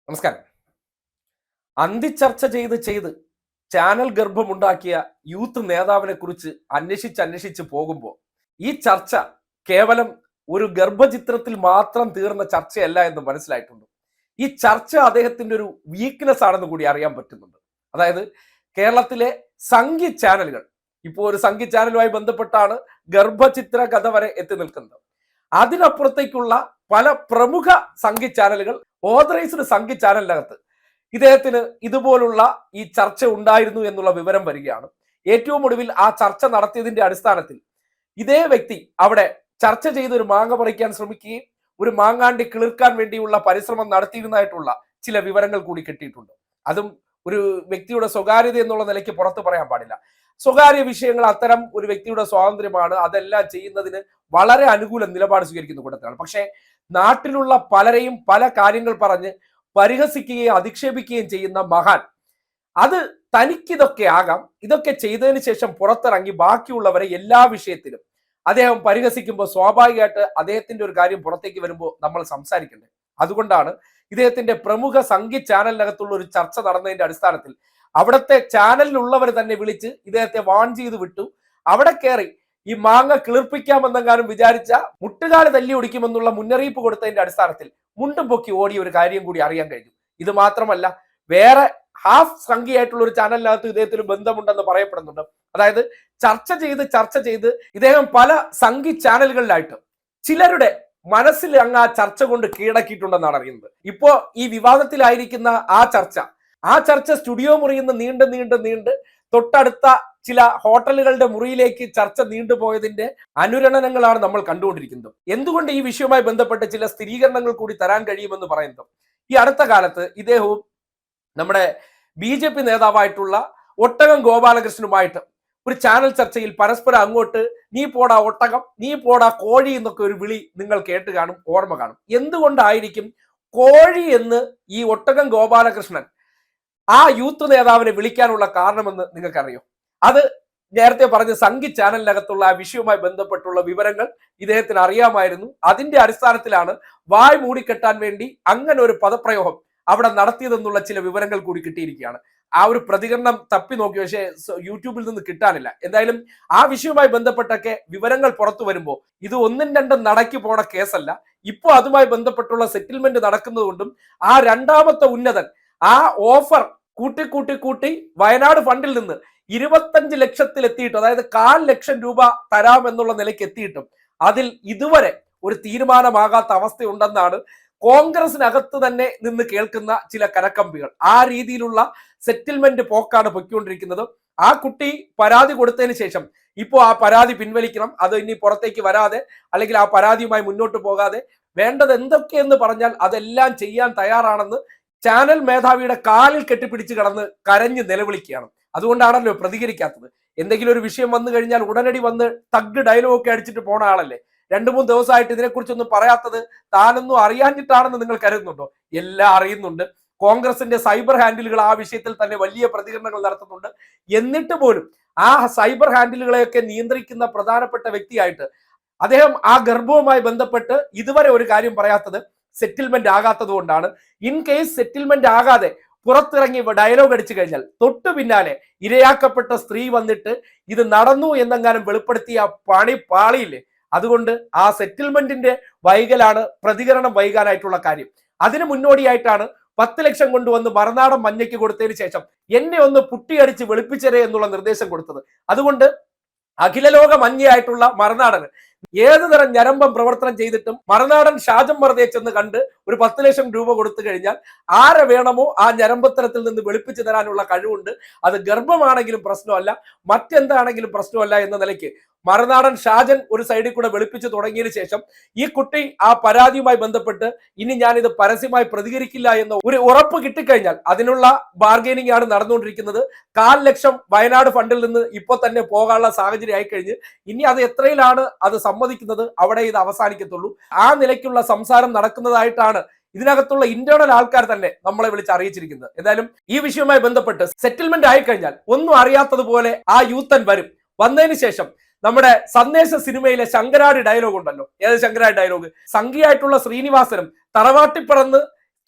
നമസ്കാരം. അന്തിച്ചർച്ച ചെയ്ത് channel ഗർഭമുണ്ടാക്കിയ youth നേതാവിനെ കുറിച്ച് അന്വേഷിച്ച് പോകുമ്പോൾ ഈ ചർച്ച കേവലം ഒരു ഗർഭചിത്രത്തിൽ മാത്രം തീർന്ന ചർച്ചയല്ല എന്ന് മനസ്സിലായിട്ടുണ്ട്. ഈ ചർച്ച അദ്ദേഹത്തിന്റെ ഒരു വീക്ക്നെസ് ആണെന്ന് കൂടി അറിയാൻ പറ്റുന്നുണ്ട്. അതായത് കേരളത്തിലെ സംഘി ചാനലുകൾ ഇപ്പോൾ ഒരു സംഘി ചാനലുമായി ബന്ധപ്പെട്ടാണ് ഗർഭചിത്ര കഥ വരെ എത്തി നിൽക്കുന്നത്. അതിനപ്പുറത്തേക്കുള്ള പല പ്രമുഖ സംഘി ചാനലുകൾ, ഓതറൈസ്ഡ് സംഘി ചാനലിനകത്ത് ഇദ്ദേഹത്തിന് ഇതുപോലുള്ള ഈ ചർച്ച ഉണ്ടായിരുന്നു എന്നുള്ള വിവരം വരികയാണ്. ഏറ്റവും ഒടുവിൽ ആ ചർച്ച നടത്തിയതിന്റെ അടിസ്ഥാനത്തിൽ ഇതേ വ്യക്തി അവിടെ ചർച്ച ചെയ്ത് ഒരു മാങ്ങ പറിക്കാൻ ശ്രമിക്കുകയും ഒരു മാങ്ങാണ്ടി കിളിർക്കാൻ വേണ്ടിയുള്ള പരിശ്രമം നടത്തിയിരുന്നതായിട്ടുള്ള ചില വിവരങ്ങൾ കൂടി കിട്ടിയിട്ടുണ്ട്. അതും ഒരു വ്യക്തിയുടെ സ്വകാര്യത എന്നുള്ള നിലയ്ക്ക് പുറത്തു പറയാൻ പാടില്ല. സ്വകാര്യ വിഷയങ്ങൾ അത്തരം ഒരു വ്യക്തിയുടെ സ്വാതന്ത്ര്യമാണ്. അതെല്ലാം ചെയ്യുന്നതിന് വളരെ അനുകൂല നിലപാട് സ്വീകരിക്കുന്ന കൂട്ടത്തിലാണ്. പക്ഷേ നാട്ടിലുള്ള പലരെയും പല കാര്യങ്ങൾ പറഞ്ഞ് പരിഹസിക്കുകയും അധിക്ഷേപിക്കുകയും ചെയ്യുന്ന മഹാൻ, അത് തനിക്കിതൊക്കെ ആകാം, ഇതൊക്കെ ചെയ്തതിന് ശേഷം പുറത്തിറങ്ങി ബാക്കിയുള്ളവരെ എല്ലാ വിഷയത്തിലും അദ്ദേഹം പരിഹസിക്കുമ്പോൾ സ്വാഭാവികമായിട്ട് അദ്ദേഹത്തിന്റെ ഒരു കാര്യം പുറത്തേക്ക് വരുമ്പോൾ നമ്മൾ സംസാരിക്കണ്ടേ. അതുകൊണ്ടാണ് ഇദ്ദേഹത്തിന്റെ പ്രമുഖ സംഘി ചാനലിനകത്തുള്ള ഒരു ചർച്ച നടന്നതിന്റെ അടിസ്ഥാനത്തിൽ അവിടുത്തെ ചാനലിലുള്ളവർ തന്നെ വിളിച്ച് ഇദ്ദേഹത്തെ വാൺ ചെയ്ത് വിട്ടു. അവിടെ കയറി ഈ മാങ്ങ കിളിർപ്പിക്കാമെന്നെങ്ങാനും വിചാരിച്ച മുട്ടുകാല് തല്ലി ഒടിക്കുമെന്നുള്ള മുന്നറിയിപ്പ് കൊടുത്തതിന്റെ അടിസ്ഥാനത്തിൽ മുണ്ടും പൊക്കി ഓടിയ ഒരു കാര്യം കൂടി അറിയാൻ കഴിഞ്ഞു. ഇത് മാത്രമല്ല, വേറെ ഹാഫ് സംഖ്യയായിട്ടുള്ള ഒരു ചാനലിനകത്ത് ഇദ്ദേഹത്തിന് ബന്ധമുണ്ടെന്ന് പറയപ്പെടുന്നുണ്ട്. അതായത് ചർച്ച ചെയ്ത് ഇദ്ദേഹം പല സംഘി ചാനലുകളിലായിട്ട് ചിലരുടെ മനസ്സിൽ അങ്ങ് ആ ചർച്ച കൊണ്ട് കീഴടക്കിയിട്ടുണ്ടെന്നാണ് അറിയുന്നത്. ഇപ്പോ ഈ വിവാദത്തിലായിരിക്കുന്ന ആ ചർച്ച സ്റ്റുഡിയോ മുറിയിൽ നിന്ന് നീണ്ട് തൊട്ടടുത്ത ചില ഹോട്ടലുകളുടെ മുറിയിലേക്ക് ചർച്ച നീണ്ടുപോയതിന്റെ അനുരണനങ്ങളാണ് നമ്മൾ കണ്ടുകൊണ്ടിരിക്കുന്നത്. എന്തുകൊണ്ട് ഈ വിഷയവുമായി ബന്ധപ്പെട്ട് ചില സ്ഥിരീകരണങ്ങൾ കൂടി തരാൻ കഴിയുമെന്ന് പറയുന്നത്, ഈ അടുത്ത കാലത്ത് ഇദ്ദേഹവും നമ്മുടെ BJP നേതാവായിട്ടുള്ള ഒട്ടകം ഗോപാലകൃഷ്ണനുമായിട്ട് ഒരു ചാനൽ ചർച്ചയിൽ പരസ്പരം അങ്ങോട്ട് നീ പോടാ ഒട്ടകം, നീ പോടാ കോഴി എന്നൊക്കെ ഒരു വിളി നിങ്ങൾ കേട്ട് കാണും, ഓർമ്മ കാണും. എന്തുകൊണ്ടായിരിക്കും കോഴി എന്ന് ഈ ഒട്ടകം ഗോപാലകൃഷ്ണൻ ആ യൂത്ത് നേതാവിനെ വിളിക്കാനുള്ള കാരണമെന്ന് നിങ്ങൾക്കറിയോ? അത് നേരത്തെ പറഞ്ഞ സംഘി ചാനലിനകത്തുള്ള ആ വിഷയവുമായി ബന്ധപ്പെട്ടുള്ള വിവരങ്ങൾ ഇദ്ദേഹത്തിന് അറിയാമായിരുന്നു. അതിന്റെ അടിസ്ഥാനത്തിലാണ് വായ് മൂടിക്കെട്ടാൻ വേണ്ടി അങ്ങനെ ഒരു പദപ്രയോഗം അവിടെ നടത്തിയതെന്നുള്ള ചില വിവരങ്ങൾ കൂടി കിട്ടിയിരിക്കുകയാണ്. ആ ഒരു പ്രതികരണം തപ്പി നോക്കി, പക്ഷേ യൂട്യൂബിൽ നിന്ന് കിട്ടാനില്ല. എന്തായാലും ആ വിഷയവുമായി ബന്ധപ്പെട്ടൊക്കെ വിവരങ്ങൾ പുറത്തു വരുമ്പോൾ ഇത് ഒന്നും രണ്ടും നടക്കി പോണ കേസല്ല. ഇപ്പോൾ അതുമായി ബന്ധപ്പെട്ടുള്ള സെറ്റിൽമെന്റ് നടക്കുന്നതുകൊണ്ടും ആ രണ്ടാമത്തെ ഉന്നതൻ ആ ഓഫർ കൂട്ടി വയനാട് ഫണ്ടിൽ നിന്ന് 25 ലക്ഷത്തിൽ എത്തിയിട്ടും, അതായത് 1/4 ലക്ഷം രൂപ തരാമെന്നുള്ള നിലയ്ക്ക് എത്തിയിട്ടും അതിൽ ഇതുവരെ ഒരു തീരുമാനമാകാത്ത അവസ്ഥയുണ്ടെന്നാണ് കോൺഗ്രസിനകത്ത് തന്നെ നിന്ന് കേൾക്കുന്ന ചില കരക്കമ്പികൾ. ആ രീതിയിലുള്ള സെറ്റിൽമെന്റ് പോക്കാണ് പൊയ്ക്കൊണ്ടിരിക്കുന്നത്. ആ കുട്ടി പരാതി കൊടുത്തതിന് ശേഷം ഇപ്പോൾ ആ പരാതി പിൻവലിക്കണം, അത് ഇനി പുറത്തേക്ക് വരാതെ അല്ലെങ്കിൽ ആ പരാതിയുമായി മുന്നോട്ട് പോകാതെ വേണ്ടത് എന്തൊക്കെയെന്ന് പറഞ്ഞാൽ അതെല്ലാം ചെയ്യാൻ തയ്യാറാണെന്ന് ചാനൽ മേധാവിയുടെ കാലിൽ കെട്ടിപ്പിടിച്ച് കടന്ന് കരഞ്ഞ് നിലവിളിക്കുകയാണ്. അതുകൊണ്ടാണല്ലോ പ്രതികരിക്കാത്തത്. എന്തെങ്കിലും ഒരു വിഷയം വന്നു കഴിഞ്ഞാൽ ഉടനടി വന്ന് തഗ് ഡയലോഗൊക്കെ അടിച്ചിട്ട് പോണ ആളല്ലേ. 2-3 ദിവസമായിട്ട് ഇതിനെക്കുറിച്ചൊന്നും പറയാത്തത് താനൊന്നും അറിയാഞ്ഞിട്ടാണെന്ന് നിങ്ങൾ കരുതുന്നുണ്ടോ? എല്ലാം അറിയുന്നുണ്ട്. കോൺഗ്രസിന്റെ സൈബർ ഹാൻഡിലുകൾ ആ വിഷയത്തിൽ തന്നെ വലിയ പ്രതികരണങ്ങൾ നടത്തുന്നുണ്ട്. എന്നിട്ട് പോലും ആ സൈബർ ഹാൻഡിലുകളെയൊക്കെ നിയന്ത്രിക്കുന്ന പ്രധാനപ്പെട്ട വ്യക്തിയായിട്ട് അദ്ദേഹം ആ ഗർഭവുമായി ബന്ധപ്പെട്ട് ഇതുവരെ ഒരു കാര്യം പറയാത്തത് സെറ്റിൽമെന്റ് ആകാത്തത് കൊണ്ടാണ്. ഇൻ കേസ് സെറ്റിൽമെന്റ് ആകാതെ പുറത്തിറങ്ങി ഡയലോഗ് അടിച്ചു കഴിഞ്ഞാൽ തൊട്ടു പിന്നാലെ ഇരയാക്കപ്പെട്ട സ്ത്രീ വന്നിട്ട് ഇത് നടന്നു എന്നെങ്ങാനും വെളിപ്പെടുത്തിയ പണി പാളിയില്ലേ. അതുകൊണ്ട് ആ സെറ്റിൽമെന്റിന്റെ വൈകലാണ് പ്രതികരണം വൈകാനായിട്ടുള്ള കാര്യം. അതിന് മുന്നോടിയായിട്ടാണ് 10 ലക്ഷം കൊണ്ടുവന്ന് മറുനാടൻ മഞ്ഞയ്ക്ക് കൊടുത്തതിന് ശേഷം എന്നെ ഒന്ന് പുട്ടിയടിച്ച് വെളുപ്പിച്ചരേ എന്നുള്ള നിർദ്ദേശം കൊടുത്തത്. അതുകൊണ്ട് അഖിലലോക മഞ്ഞയായിട്ടുള്ള മറുനാടന് ഏത് തരം ഞരമ്പം പ്രവർത്തനം ചെയ്തിട്ടും മറുനാടൻ ഷാജം മറുതയെ ചെന്ന് കണ്ട് ഒരു 10 ലക്ഷം രൂപ കൊടുത്തു കഴിഞ്ഞാൽ ആരെ വേണമോ ആ ഞരമ്പത്തരത്തിൽ നിന്ന് വെളുപ്പിച്ചു തരാനുള്ള കഴിവുണ്ട്. അത് ഗർഭമാണെങ്കിലും പ്രശ്നമല്ല, മറ്റെന്താണെങ്കിലും പ്രശ്നമല്ല എന്ന നിലയ്ക്ക് മറുനാടൻ ഷാജൻ ഒരു സൈഡിൽ കൂടെ വെളുപ്പിച്ചു തുടങ്ങിയതിനു ശേഷം ഈ കുട്ടി ആ പരാതിയുമായി ബന്ധപ്പെട്ട് ഇനി ഞാനിത് പരസ്യമായി പ്രതികരിക്കില്ല എന്ന ഒരു ഉറപ്പ് കിട്ടിക്കഴിഞ്ഞാൽ അതിനുള്ള ബാർഗൈനിങ് ആണ് നടന്നുകൊണ്ടിരിക്കുന്നത്. 1/4 ലക്ഷം വയനാട് ഫണ്ടിൽ നിന്ന് ഇപ്പൊ തന്നെ പോകാനുള്ള സാഹചര്യം ആയിക്കഴിഞ്ഞ് ഇനി അത് എത്രയിലാണ് അത് സമ്മതിക്കുന്നത്, അവിടെ ഇത് അവസാനിക്കത്തുള്ളൂ. ആ നിലയ്ക്കുള്ള സംസാരം നടക്കുന്നതായിട്ടാണ് ഇതിനകത്തുള്ള ഇന്റേണൽ ആൾക്കാർ തന്നെ നമ്മളെ വിളിച്ച് അറിയിച്ചിരിക്കുന്നത്. എന്തായാലും ഈ വിഷയവുമായി ബന്ധപ്പെട്ട് സെറ്റിൽമെന്റ് ആയിക്കഴിഞ്ഞാൽ ഒന്നും അറിയാത്തതുപോലെ ആ യൂത്തൻ വന്നതിന് ശേഷം നമ്മുടെ സന്ദേശ സിനിമയിലെ ശങ്കരാടി ഡയലോഗ് ഉണ്ടല്ലോ. ഏത് ശങ്കരാടി ഡയലോഗ്? സംഘിയായിട്ടുള്ള ശ്രീനിവാസനും തറവാട്ടിപ്പറന്ന്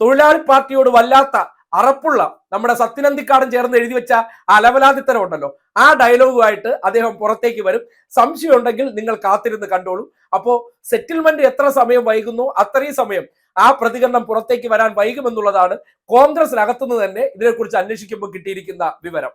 തൊഴിലാളി പാർട്ടിയോട് വല്ലാത്ത അറപ്പുള്ള നമ്മുടെ സത്യനന്ദിക്കാടൻ ചേർന്ന് എഴുതി വെച്ച അലവലാതിത്തരം ഉണ്ടല്ലോ, ആ ഡയലോഗുമായിട്ട് അദ്ദേഹം പുറത്തേക്ക് വരും. സംശയം ഉണ്ടെങ്കിൽ നിങ്ങൾ കാത്തിരുന്ന് കണ്ടോളൂ. അപ്പോ സെറ്റിൽമെന്റ് എത്ര സമയം വൈകുന്നു അത്രയും സമയം ആ പ്രതികരണം പുറത്തേക്ക് വരാൻ വൈകുമെന്നുള്ളതാണ് കോൺഗ്രസിനകത്തുനിന്ന് തന്നെ ഇതിനെക്കുറിച്ച് അന്വേഷിക്കുമ്പോൾ കിട്ടിയിരിക്കുന്ന വിവരം.